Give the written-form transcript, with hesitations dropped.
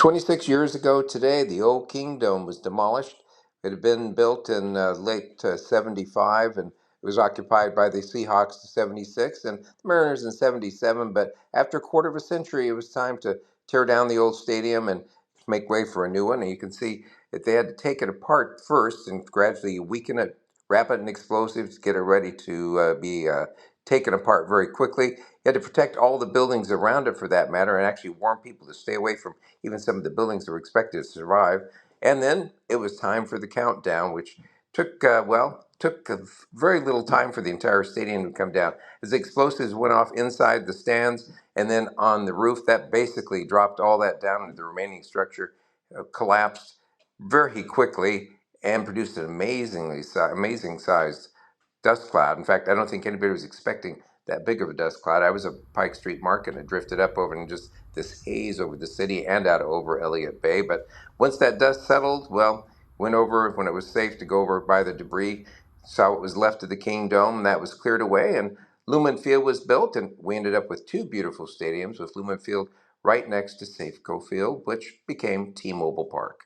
26 years ago today, the old Kingdome was demolished. It had been built in late 75, and it was occupied by the Seahawks in 76 and the Mariners in 77. But after a quarter of a century, it was time to tear down the old stadium and make way for a new one. And you can see that they had to take it apart first and gradually weaken it, wrap it in explosives, get it ready to be taken apart very quickly. You had to protect all the buildings around it for that matter and actually warn people to stay away from even some of the buildings that were expected to survive. And then it was time for the countdown, which took very little time for the entire stadium to come down. As the explosives went off inside the stands and then on the roof, that basically dropped all that down into the remaining structure, collapsed very quickly, and produced an amazing sized dust cloud. In fact, I don't think anybody was expecting that big of a dust cloud. I was at Pike Street Market and it drifted up over and just this haze over the city and out over Elliott Bay. But once that dust settled, well, went over when it was safe to go over by the debris, saw what was left of the Kingdome, and that was cleared away. And Lumen Field was built, and we ended up with two beautiful stadiums with Lumen Field right next to Safeco Field, which became T-Mobile Park.